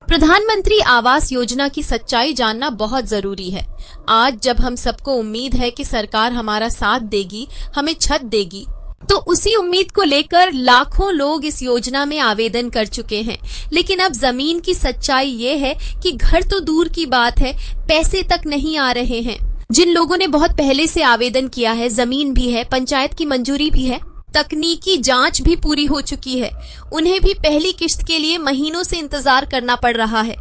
प्रधानमंत्री आवास योजना की सच्चाई जानना बहुत जरूरी है। आज जब हम सबको उम्मीद है कि सरकार हमारा साथ देगी, हमें छत देगी, तो उसी उम्मीद को लेकर लाखों लोग इस योजना में आवेदन कर चुके हैं। लेकिन अब जमीन की सच्चाई ये है कि घर तो दूर की बात है, पैसे तक नहीं आ रहे हैं। जिन लोगों ने बहुत पहले से आवेदन किया है, जमीन भी है, पंचायत की मंजूरी भी है, तकनीकी जांच भी पूरी हो चुकी है, उन्हें भी पहली किश्त के लिए महीनों से इंतजार करना पड़ रहा है।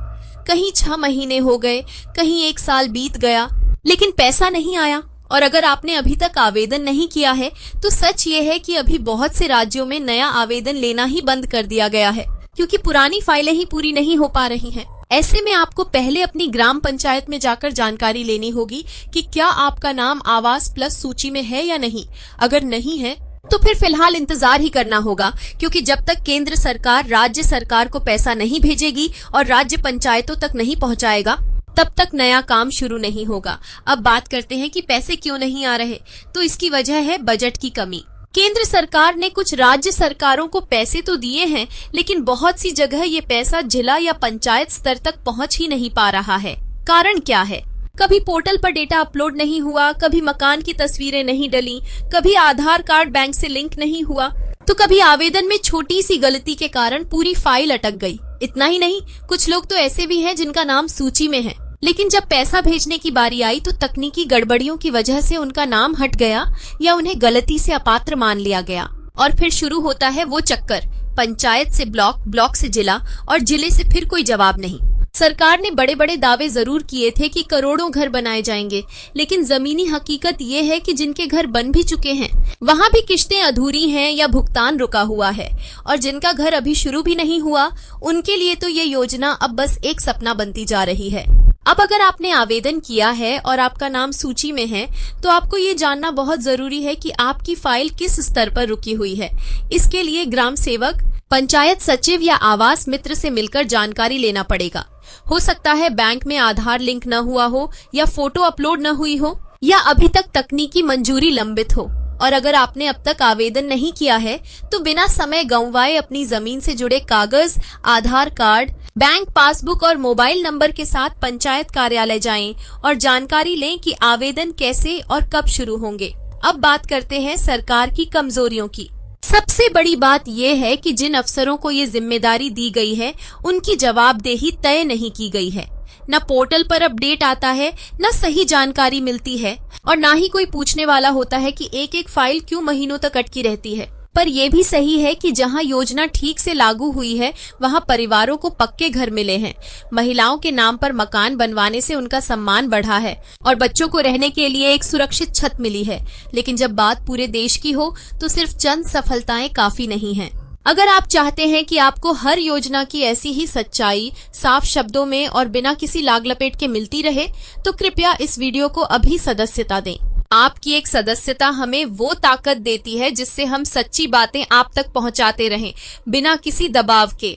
कहीं 6 महीने हो गए, कहीं 1 साल बीत गया, लेकिन पैसा नहीं आया। और अगर आपने अभी तक आवेदन नहीं किया है तो सच ये है कि अभी बहुत से राज्यों में नया आवेदन लेना ही बंद कर दिया गया है, क्योंकि पुरानी फाइलें ही पूरी नहीं हो पा रही हैं। ऐसे में आपको पहले अपनी ग्राम पंचायत में जाकर जानकारी लेनी होगी कि क्या आपका नाम आवास प्लस सूची में है या नहीं। अगर नहीं है तो फिर फिलहाल इंतजार ही करना होगा, क्योंकि जब तक केंद्र सरकार राज्य सरकार को पैसा नहीं भेजेगी और राज्य पंचायतों तक नहीं पहुंचाएगा, तब तक नया काम शुरू नहीं होगा। अब बात करते हैं कि पैसे क्यों नहीं आ रहे। तो इसकी वजह है बजट की कमी। केंद्र सरकार ने कुछ राज्य सरकारों को पैसे तो दिए हैं, लेकिन बहुत सी जगह ये पैसा जिला या पंचायत स्तर तक पहुंच ही नहीं पा रहा है। कारण क्या है? कभी पोर्टल पर डेटा अपलोड नहीं हुआ, कभी मकान की तस्वीरें नहीं डली, कभी आधार कार्ड बैंक से लिंक नहीं हुआ, तो कभी आवेदन में छोटी सी गलती के कारण पूरी फाइल अटक गई। इतना ही नहीं, कुछ लोग तो ऐसे भी हैं जिनका नाम सूची में है, लेकिन जब पैसा भेजने की बारी आई तो तकनीकी गड़बड़ियों की वजह से उनका नाम हट गया या उन्हें गलती से अपात्र मान लिया गया। और फिर शुरू होता है वो चक्कर, पंचायत से ब्लॉक, ब्लॉक से जिला और जिले से फिर कोई जवाब नहीं। सरकार ने बड़े बड़े दावे जरूर किए थे कि करोड़ों घर बनाए जाएंगे, लेकिन जमीनी हकीकत ये है कि जिनके घर बन भी चुके हैं वहां भी किश्तें अधूरी हैं या भुगतान रुका हुआ है, और जिनका घर अभी शुरू भी नहीं हुआ उनके लिए तो ये योजना अब बस एक सपना बनती जा रही है। अब अगर आपने आवेदन किया है और आपका नाम सूची में है तो आपको ये जानना बहुत जरूरी है कि आपकी फाइल किस स्तर पर रुकी हुई है। इसके लिए ग्राम सेवक, पंचायत सचिव या आवास मित्र से मिलकर जानकारी लेना पड़ेगा। हो सकता है बैंक में आधार लिंक न हुआ हो, या फोटो अपलोड न हुई हो, या अभी तक तकनीकी मंजूरी लंबित हो। और अगर आपने अब तक आवेदन नहीं किया है तो बिना समय गंवाए अपनी जमीन से जुड़े कागज, आधार कार्ड, बैंक पासबुक और मोबाइल नंबर के साथ पंचायत कार्यालय जाएं और जानकारी लें कि आवेदन कैसे और कब शुरू होंगे। अब बात करते हैं सरकार की कमजोरियों की। सबसे बड़ी बात यह है कि जिन अफसरों को ये जिम्मेदारी दी गई है उनकी जवाबदेही तय नहीं की गई है। न पोर्टल पर अपडेट आता है, न सही जानकारी मिलती है, और न ही कोई पूछने वाला होता है कि एक एक फाइल क्यों महीनों तक अटकी रहती है। पर यह भी सही है कि जहां योजना ठीक से लागू हुई है वहां परिवारों को पक्के घर मिले हैं, महिलाओं के नाम पर मकान बनवाने से उनका सम्मान बढ़ा है, और बच्चों को रहने के लिए एक सुरक्षित छत मिली है। लेकिन जब बात पूरे देश की हो तो सिर्फ चंद सफलताएं काफी नहीं हैं। अगर आप चाहते हैं कि आपको हर योजना की ऐसी ही सच्चाई साफ शब्दों में और बिना किसी लाग लपेट के मिलती रहे तो कृपया इस वीडियो को अभी सदस्यता दें। आपकी एक सदस्यता हमें वो ताकत देती है जिससे हम सच्ची बातें आप तक पहुंचाते रहें, बिना किसी दबाव के।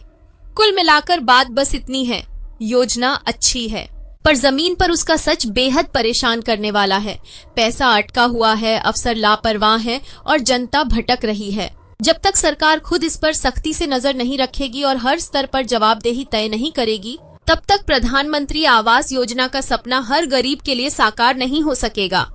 कुल मिलाकर बात बस इतनी है, योजना अच्छी है पर जमीन पर उसका सच बेहद परेशान करने वाला है। पैसा अटका हुआ है, अफसर लापरवाह हैं और जनता भटक रही है। जब तक सरकार खुद इस पर सख्ती से नजर नहीं रखेगी और हर स्तर पर जवाबदेही तय नहीं करेगी, तब तक प्रधानमंत्री आवास योजना का सपना हर गरीब के लिए साकार नहीं हो सकेगा।